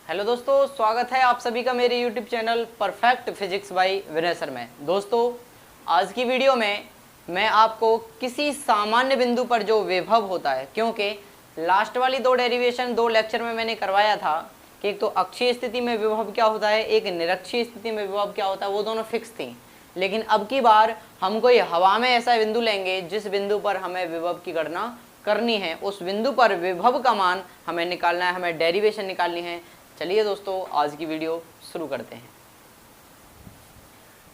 Hello दोस्तों, स्वागत है आप सभी का मेरे YouTube channel perfect physics bye विनय सर में। दोस्तों, आज की वीडियो में मैं आपको किसी सामान्य बिंदु पर जो विभव होता है, क्योंकि लास्ट वाली दो डेरिवेशन दो लेक्चर में मैंने करवाया था कि एक तो अक्षीय स्थिति में विभव क्या होता है, एक निरक्षीय स्थिति में विभव क्या होता है, वो दोनों फिक्स थी। लेकिन अब की बार हम कोई हवा में ऐसा बिंदु लेंगे जिस बिंदु पर हमें विभव की गणना करनी है, उस बिंदु पर विभव का मान हमें निकालना है, हमें डेरिवेशन निकालनी है। चलिए दोस्तों, आज की वीडियो शुरू करते हैं।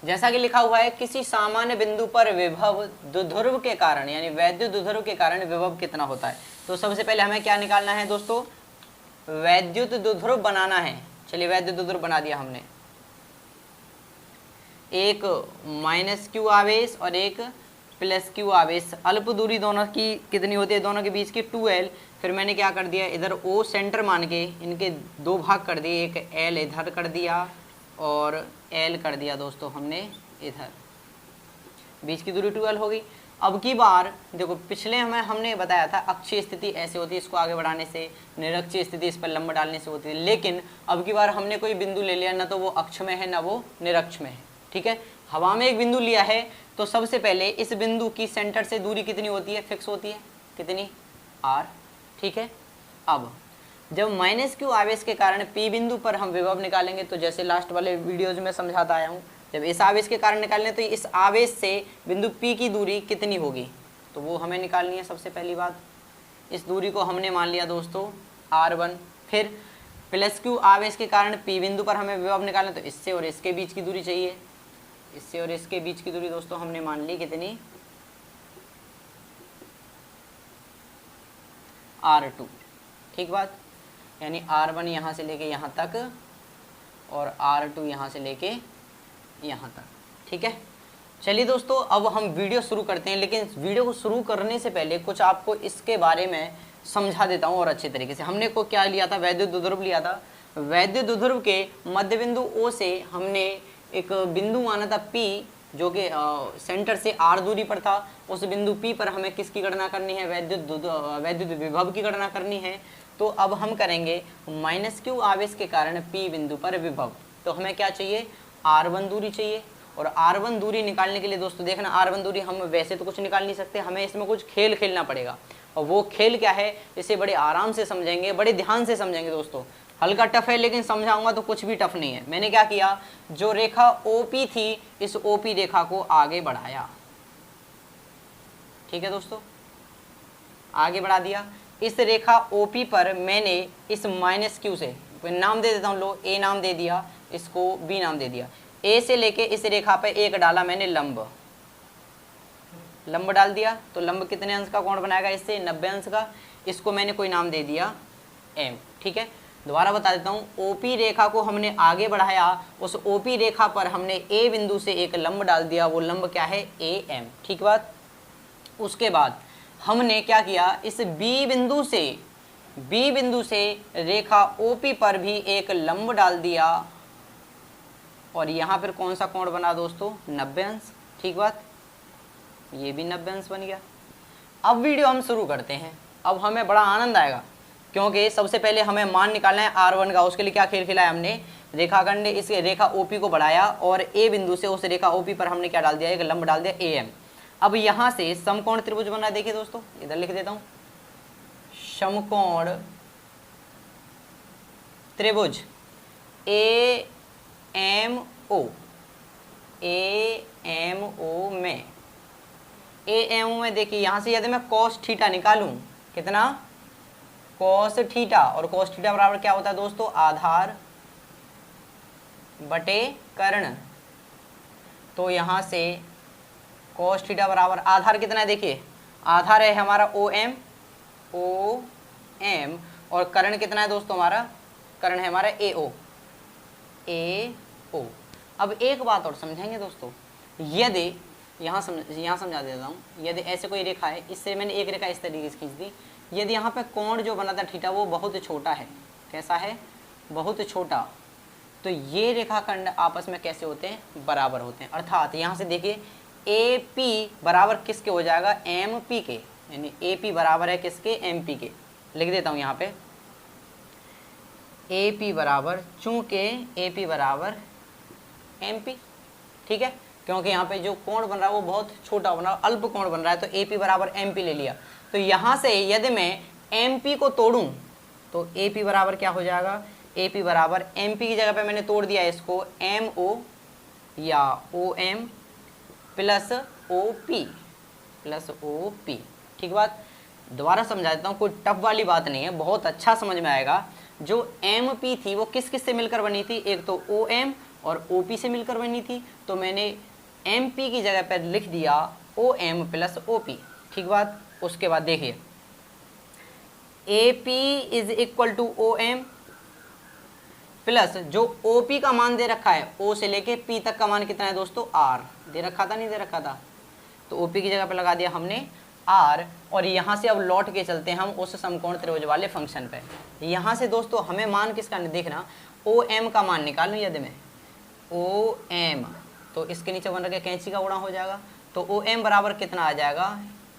जैसा कि लिखा हुआ है, किसी सामान्य बिंदु पर विभव द्विध्रुव के कारण यानी वैद्युत द्विध्रुव के कारण विभव कितना होता है। तो सबसे पहले हमें क्या निकालना है दोस्तों, वैद्युत द्विध्रुव बनाना है। चलिए, वैद्युत द्विध्रुव बना दिया हमने। एक माइनस क्यू आवेश और एक प्लस क्यू आवेश, अल्प दूरी दोनों की कितनी होती है, दोनों के बीच की 2L। फिर मैंने क्या कर दिया, इधर O सेंटर मान के इनके दो भाग कर दिए, एक L इधर कर दिया और L कर दिया दोस्तों हमने इधर, बीच की दूरी 2L हो गई। अब की बार देखो, पिछले हमने बताया था अक्षीय स्थिति ऐसे होती है, इसको आगे बढ़ाने से, निरक्षीय स्थिति इस पर लंब डालने से होती है। लेकिन अब की बार हमने कोई बिंदु ले लिया, ना तो वो अक्ष में है ना वो निरक्ष में है। ठीक है, हवा में एक बिंदु लिया है, तो सबसे पहले इस बिंदु की सेंटर से दूरी कितनी होती है, फिक्स होती है, कितनी, r। ठीक है, अब जब माइनस क्यू आवेश के कारण P बिंदु पर हम विभव निकालेंगे, तो जैसे लास्ट वाले वीडियोज में समझाता आया हूँ, जब इस आवेश के कारण निकालने तो इस आवेश से बिंदु P की दूरी कितनी होगी, तो वो हमें निकालनी है। सबसे पहली बात, इस दूरी को हमने मान लिया दोस्तों r1। फिर प्लस क्यू आवेश के कारण P बिंदु पर हमें विभव निकालना, तो इससे और इसके बीच की दूरी चाहिए। इससे और इसके बीच की दूरी दोस्तों हमने मान ली कितनी, r2। ठीक बात, यानी r1 यहाँ से लेके यहाँ तक और r2 यहाँ से लेके यहाँ तक। ठीक है, चलिए दोस्तों, अब हम वीडियो शुरू करते हैं। लेकिन वीडियो को शुरू करने से पहले कुछ आपको इसके बारे में समझा देता हूँ और अच्छे तरीके से। हमने को क्या लिया था, वैद्युत द्विध्रुव लिया था। वैद्युत द्विध्रुव के मध्य बिंदु O से हमने एक बिंदु माना था P, जो कि सेंटर से r दूरी पर था। उस बिंदु P पर हमें किसकी गणना करनी है, वैद्युत विभव की गणना करनी है। तो अब हम करेंगे माइनस क्यू आवेश के कारण P बिंदु पर विभव। तो हमें क्या चाहिए, r1 दूरी चाहिए। और r1 दूरी निकालने के लिए दोस्तों देखना, r1 दूरी हम वैसे तो कुछ निकाल नहीं सकते, हमें इसमें कुछ खेल खेलना पड़ेगा। और वो खेल क्या है, इसे बड़े आराम से समझेंगे, बड़े ध्यान से समझेंगे दोस्तों। हल्का टफ है, लेकिन समझाऊंगा तो कुछ भी टफ नहीं है। मैंने क्या किया, जो रेखा OP थी, इस OP रेखा को आगे बढ़ाया। ठीक है दोस्तों, आगे बढ़ा दिया। इस रेखा OP पर मैंने इस माइनस क्यू से नाम दे देता हूँ, लो A नाम दे दिया, इसको B नाम दे दिया। A से लेके इस रेखा पे एक डाला मैंने लंब डाल दिया। तो लंब कितने अंश का कोण बनाएगा, इससे 90 अंश का। इसको मैंने कोई नाम दे दिया M। ठीक है, दोबारा बता देता हूँ, OP रेखा को हमने आगे बढ़ाया, उस OP रेखा पर हमने A बिंदु से एक लंब डाल दिया, वो लंब क्या है, AM। ठीक बात। उसके बाद हमने क्या किया, इस B बिंदु से रेखा OP पर भी एक लंब डाल दिया, और यहाँ पर कौन सा कोण बना दोस्तों, 90 अंश। ठीक बात, ये भी 90 अंश बन गया। अब वीडियो हम शुरू करते हैं। अब हमें बड़ा आनंद आएगा, क्योंकि सबसे पहले हमें मान निकालना है r1 का। उसके लिए क्या खेल खेला है हमने, रेखाखंड इस रेखा OP को बढ़ाया और A बिंदु से उस रेखा OP पर हमने क्या डाल दिया, एक लंब डाल दिया AM। अब यहाँ से समकोण त्रिभुज बना। देखिए दोस्तों, इधर लिख देता हूँ, समकोण त्रिभुज AMO में देखिए, यहाँ से यदि मैं cos थीटा निकालूं, कितना, cos थीटा, और cos थीटा बराबर क्या होता है दोस्तों, आधार बटे कर्ण। तो यहाँ से cos थीटा बराबर आधार कितना है, देखिए आधार है हमारा OM, और कर्ण कितना है दोस्तों, हमारा कर्ण है हमारा AO। अब एक बात और समझेंगे दोस्तों, यदि यहाँ समझा देता हूँ, यदि ऐसे कोई रेखा है, इससे मैंने एक रेखा इस तरीके से खींच दी, यदि यहाँ पे कोण जो बना था थीटा वो बहुत छोटा है, कैसा है, बहुत छोटा, तो ये रेखाखंड आपस में कैसे होते हैं, बराबर होते हैं। अर्थात यहाँ से देखिए AP बराबर किसके हो जाएगा, MP के, यानी AP बराबर है किसके, MP के। लिख देता हूँ यहाँ पे, ए पी बराबर, चूंकि ए पी बराबर एम पी, ठीक है, क्योंकि यहाँ पे जो कोण बन रहा है वो बहुत छोटा बन रहा है, अल्प कोण बन रहा है, तो ए पी बराबर एम पी ले लिया। तो यहाँ से यदि मैं एम पी को तोड़ूं तो ए पी बराबर क्या हो जाएगा, ए पी बराबर एम पी की जगह पे मैंने तोड़ दिया इसको एम ओ या O M plus O P, plus O P. ठीक बात, दोबारा समझा देता हूँ, कोई टफ वाली बात नहीं है, बहुत अच्छा समझ में आएगा। जो एम पी थी वो किस किस से मिलकर बनी थी, एक तो ओ एम और ओ पी से मिलकर बनी थी, तो मैंने एम पी की जगह पर लिख दिया O M plus O P. ठीक बात, उसके बाद देखिए A P is equal to O M plus जो ओ पी का मान दे रखा है, ओ से लेके पी तक का मान कितना है दोस्तों, आर दे रखा था, नहीं दे रखा था, तो ओ पी की जगह पे लगा दिया हमने आर। और यहाँ से अब लौट के चलते हैं हम उस समकोण त्रिभुज वाले फंक्शन पे। यहाँ से दोस्तों हमें मान किसका देखना, ओ एम का मान निकाल लूँ यदि मैं ओ एम, तो इसके नीचे बन रखे कैंची का गुणा हो जाएगा, तो ओ एम बराबर कितना आ जाएगा,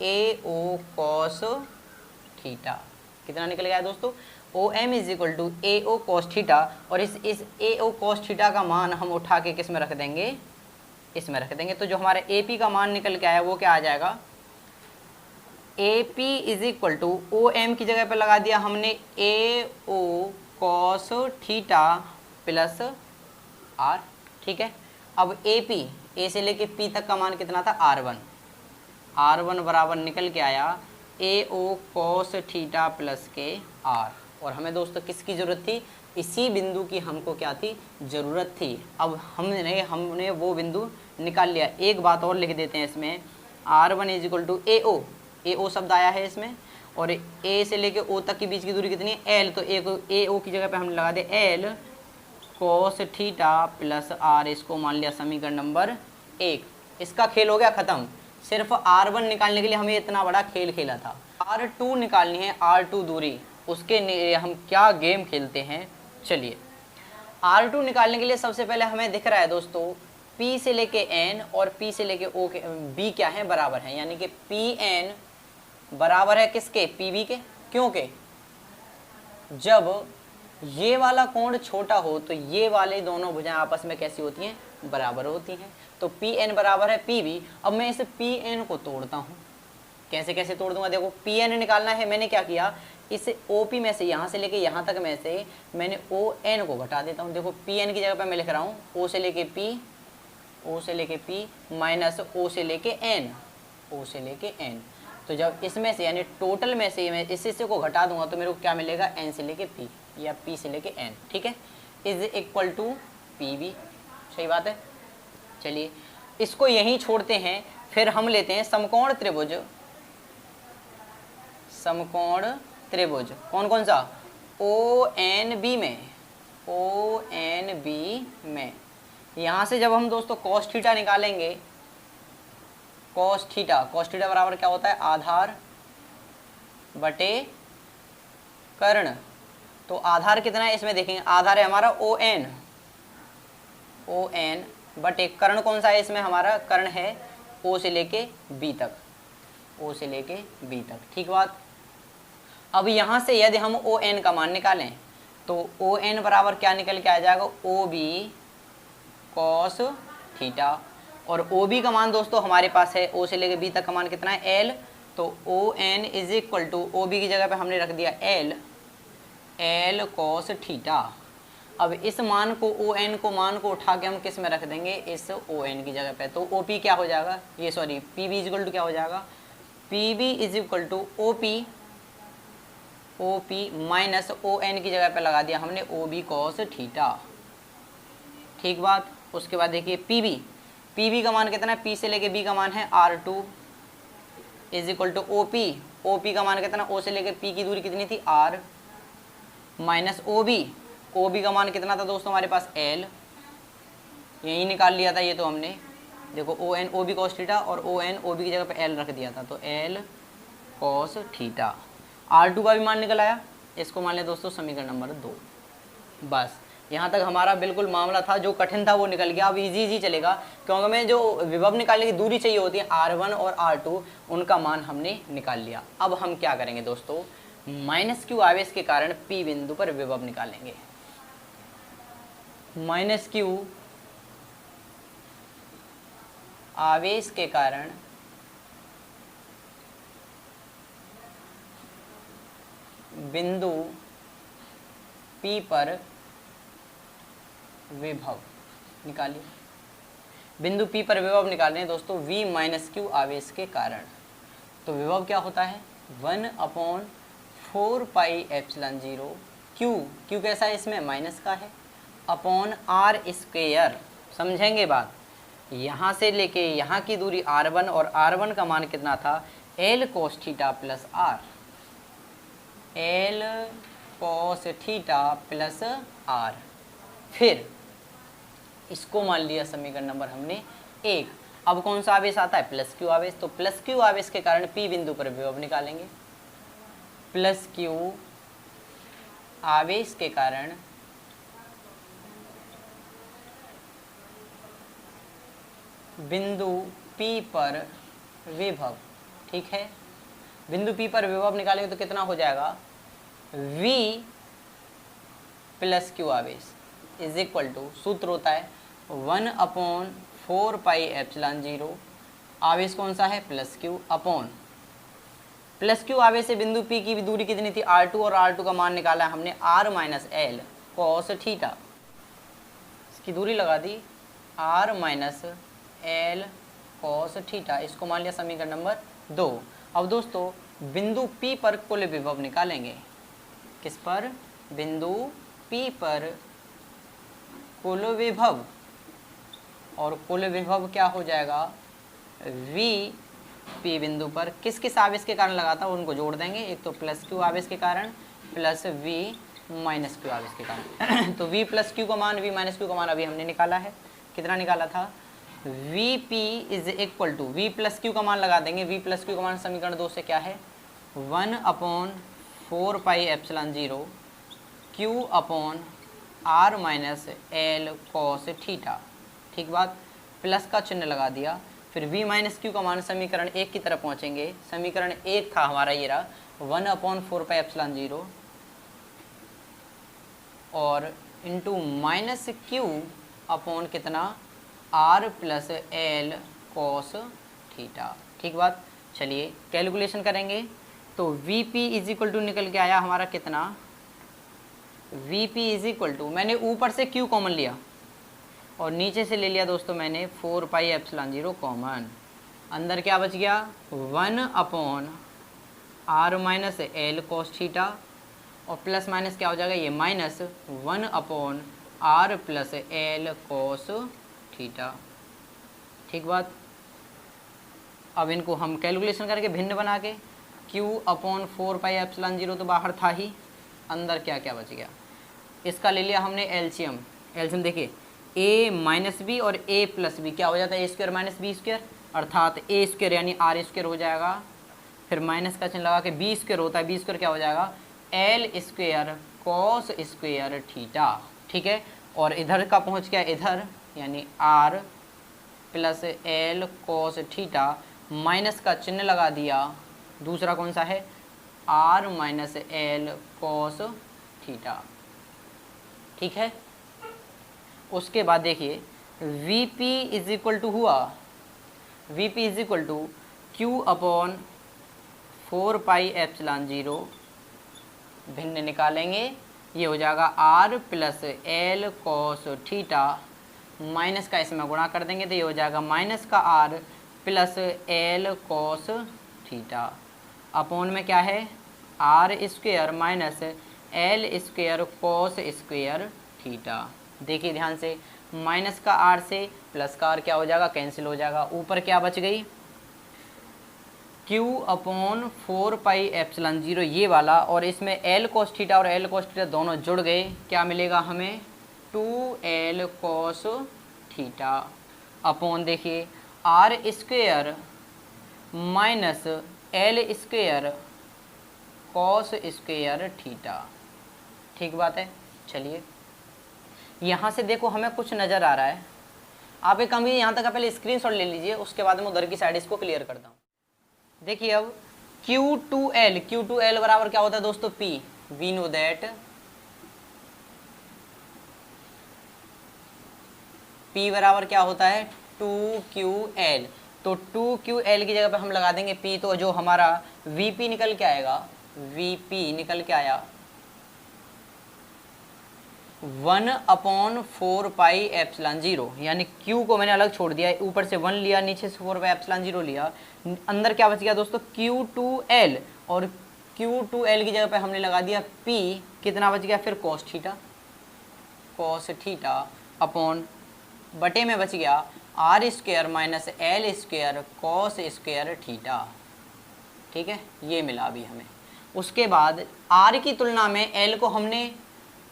ए ओ कॉस थीटा। कितना निकल गया दोस्तों, O M is equal to A O cos theta. और इस ए ओ कॉस थीटा का मान हम उठा के किस में रख देंगे, इसमें रख देंगे। तो जो हमारा ए पी का मान निकल के आया वो क्या आ जाएगा, A P is equal to O M की जगह पे लगा दिया हमने A O cos theta plus R. ठीक है, अब ए पी, ए से लेके पी तक का मान कितना था, आर वन, आर वन बराबर निकल के आया ए ओ कॉस थीटा प्लस के आर। और हमें दोस्तों किसकी ज़रूरत थी, इसी बिंदु की हमको क्या थी, ज़रूरत थी। अब हमने वो बिंदु निकाल लिया। एक बात और लिख देते हैं इसमें, R one is equal to A O शब्द आया है इसमें, और ए से लेके ओ तक के बीच की दूरी कितनी है, एल, तो ए ओ की जगह पे हमने लगा दिया L cos theta plus R. इसको मान लिया समीकरण नंबर 1। इसका खेल हो गया ख़त्म। सिर्फ R1 निकालने के लिए हमें इतना बड़ा खेल खेला था। R2 निकालनी है, R2 दूरी, उसके लिए हम क्या गेम खेलते हैं, चलिए। R2 निकालने के लिए सबसे पहले हमें दिख रहा है दोस्तों P से लेके N और P से लेके O के B क्या है, बराबर है, यानी कि PN बराबर है किसके, PB के। क्योंकि जब ये वाला कोण छोटा हो तो ये वाले दोनों भुजाएं आपस में कैसी होती हैं, बराबर होती हैं। तो PN बराबर है PB। अब मैं इस PN को तोड़ता हूँ, कैसे कैसे तोड़ दूंगा, देखो PN निकालना है, मैंने क्या किया, इस OP में से यहाँ से लेके यहाँ तक में से मैंने ON को घटा देता हूँ। देखो PN की जगह पे मैं लिख रहा हूँ O से लेके P माइनस O से लेके N। तो जब इसमें से यानी टोटल में से मैं इस हिस्से को घटा दूंगा तो मेरे को क्या मिलेगा, N से लेके P या P से लेके N। ठीक है, इज इक्वल टू PB। सही बात है। चलिए इसको यहीं छोड़ते हैं, फिर हम लेते हैं समकोण त्रिभुज कौन कौन सा, ONB में। यहाँ से जब हम दोस्तों cos थीटा निकालेंगे, cos थीटा बराबर क्या होता है, आधार बटे कर्ण। तो आधार कितना है इसमें देखेंगे, आधार है हमारा ON बटे कर्ण कौन सा है इसमें, हमारा कर्ण है O से लेके B तक। ठीक बात। अब यहाँ से यदि हम ON का मान निकालें तो ON बराबर क्या निकल के आ जाएगा, OB cos थीटा। और OB का मान दोस्तों हमारे पास है O से लेके B तक का मान कितना है, L। तो ON is equal to OB की जगह पे हमने रख दिया L cos थीटा। अब इस मान को मान को उठा के हम किस में रख देंगे, इस ON की जगह पे। तो OP क्या हो जाएगा, ये sorry PB is equal to क्या हो जाएगा, PB is equal to OP minus ON की जगह पे लगा दिया हमने OB cos थीटा। ठीक बात। उसके बाद देखिए PB का मान कितना है, P से लेके B का मान है R2 is equal to OP का मान कितना, O से लेके P की दूरी कितनी थी, R माइनस OB का मान कितना था दोस्तों हमारे पास, L। यही निकाल लिया था ये तो हमने, देखो OB cos थीटा और OB की जगह पे L रख दिया था, तो L cos थीटा। R2 का भी मान निकल आया, इसको मान लिया दोस्तों समीकरण नंबर 2। बस यहाँ तक हमारा बिल्कुल मामला था, जो कठिन था वो निकल गया। अब इजी चलेगा, क्योंकि हमें जो विभव निकालने की दूरी चाहिए होती है R1 और R2, उनका मान हमने निकाल लिया। अब हम क्या करेंगे दोस्तों, माइनस क्यू आवेश के कारण P बिंदु पर विभव निकालेंगे। माइनस क्यू आवेश के कारण बिंदु P पर विभव निकालिए। बिंदु P पर विभव निकालने हैं दोस्तों V माइनस क्यू आवेश के कारण। तो विभव क्या होता है 1/4πε0 क्यू कैसा है इसमें माइनस का है अपॉन आर स्क्वेयर। समझेंगे बात, यहाँ से लेके यहाँ की दूरी r1 और r1 का मान कितना था L cos theta plus r, L cos theta plus r। फिर इसको मान लिया समीकरण नंबर हमने 1। अब कौन सा आवेश आता है प्लस क्यू आवेश। तो प्लस क्यू आवेश के कारण P बिंदु पर विभव निकालेंगे। प्लस क्यू आवेश के कारण बिंदु P पर विभव, ठीक है। बिंदु P पर विभव निकालेंगे तो कितना हो जाएगा V प्लस क्यू आवेश इज इक्वल टू, सूत्र होता है 1/4πε0, आवेश कौन सा है plus Q, upon plus Q आवेश से बिंदु P की दूरी कितनी थी r2 और r2 का मान निकाला है हमने r minus L cos theta. इसकी दूरी लगा दी r minus L cos theta, इसको मान लिया समीकरण नंबर 2। अब दोस्तों बिंदु P पर कुल विभव निकालेंगे। किस पर, बिंदु P पर कुल विभव, और कुल विभव क्या हो जाएगा V P बिंदु पर किस किस आवेश के कारण लगाता है उनको जोड़ देंगे। एक तो प्लस क्यू आवेश के कारण प्लस V माइनस क्यू आवेश के कारण। तो V प्लस क्यू का मान V माइनस क्यू का मान अभी हमने निकाला है, कितना निकाला था Vp is equal to, V plus Q का मान लगा देंगे। V प्लस क्यू का मान समीकरण 2 से क्या है 1/4πε0 Q upon R minus L cos theta, ठीक बात। प्लस का चिन्ह लगा दिया। फिर V माइनस क्यू का मान समीकरण 1 की तरफ पहुंचेंगे। समीकरण 1 था हमारा ये रहा 1/4πε0 और इंटू माइनस क्यू अपॉन कितना R plus L cos theta, ठीक बात। चलिए कैलकुलेशन करेंगे तो Vp इज इक्वल टू निकल के आया हमारा कितना, Vp इज इक्वल टू, मैंने ऊपर से Q कॉमन लिया और नीचे से ले लिया दोस्तों मैंने 4πε0 कॉमन। अंदर क्या बच गया 1/r minus L cos theta और प्लस माइनस क्या हो जाएगा ये minus 1/r plus L cos theta, ठीक बात। अब इनको हम कैलकुलेशन करके भिन्न बना के Q/4πε0 तो बाहर था ही, अंदर क्या क्या बच गया। इसका ले लिया हमने एलसीएम। एलसीएम देखिए a माइनस बी और a प्लस बी क्या हो जाता है ए स्क्वायर माइनस बी स्क्वायर, अर्थात ए स्क्वायर यानी आर स्क्वायर हो जाएगा। फिर माइनस का चिन्ह लगा के बी स्क्वायर होता है, बी स्क्वायर क्या हो जाएगा L square cos square theta, ठीक है। और इधर का पहुंच गया इधर यानी R plus L cos theta, minus का चिन्ह लगा दिया। दूसरा कौन सा है R minus L cos theta, ठीक है। उसके बाद देखिए Vp इज इक्वल टू हुआ, Vp is equal to Q upon 4πε0 भिन्न निकालेंगे, ये हो जाएगा R plus L cos theta, minus का इसमें गुणा कर देंगे तो ये हो जाएगा माइनस का R plus L cos theta, upon में क्या है R square minus L square cos square theta. देखिए ध्यान से, माइनस का आर से प्लस का आर क्या हो जाएगा कैंसिल हो जाएगा। ऊपर क्या बच गई Q अपॉन 4πε0 ये वाला, और इसमें एल कोस थीटा और एल कोस थीटा दोनों जुड़ गए, क्या मिलेगा हमें 2l कोस थीटा अपॉन देखिए R square minus L square cos square theta, ठीक बात है। चलिए यहाँ से देखो हमें कुछ नज़र आ रहा है, आप एक कमी यहाँ तक का पहले स्क्रीनशॉट ले लीजिए, उसके बाद मैं उधर की साइड इसको क्लियर करता हूँ। देखिए अब Q2L बराबर क्या होता है दोस्तों, P। We know that P बराबर क्या होता है, 2QL। तो 2QL की जगह पे हम लगा देंगे P, तो जो हमारा VP निकल के आएगा, VP निकल के आया 1/4πε0, यानी Q को मैंने अलग छोड़ दिया, ऊपर से 1 लिया, नीचे से 4πε0 लिया, अंदर क्या बच गया दोस्तों, Q2L, और Q2L की जगह पे हमने लगा दिया P, कितना बच गया फिर cos थीटा अपॉन बटे में बच गया R² minus L² cos square theta. ठीक है, ये मिला अभी हमें। उसके बाद R की तुलना में L को हमने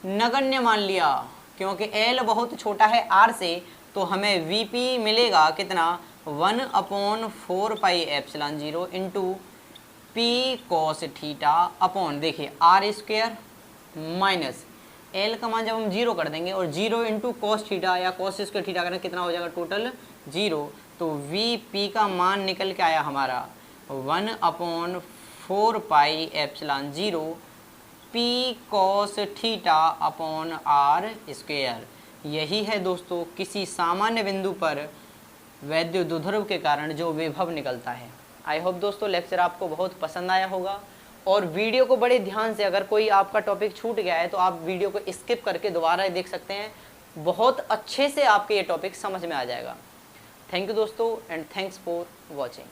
नगण्य मान लिया, क्योंकि L बहुत छोटा है R से, तो हमें VP मिलेगा कितना, 1/4πε0 into P cos theta upon, देखिए R² माइनस L का मान जब हम 0 कर देंगे और 0 इंटू कॉस थीटा या कॉस स्क्वायर थीटा करना, कितना हो जाएगा टोटल 0। तो VP का मान निकल के आया हमारा 1/4πε0 P cos theta upon R²। यही है दोस्तों किसी सामान्य बिंदु पर वैद्युत द्विध्रुव के कारण जो विभव निकलता है। आई होप दोस्तों लेक्चर आपको बहुत पसंद आया होगा, और वीडियो को बड़े ध्यान से, अगर कोई आपका टॉपिक छूट गया है तो आप वीडियो को स्किप करके दोबारा देख सकते हैं, बहुत अच्छे से आपके ये टॉपिक समझ में आ जाएगा। थैंक यू दोस्तों, एंड थैंक्स फॉर वॉचिंग।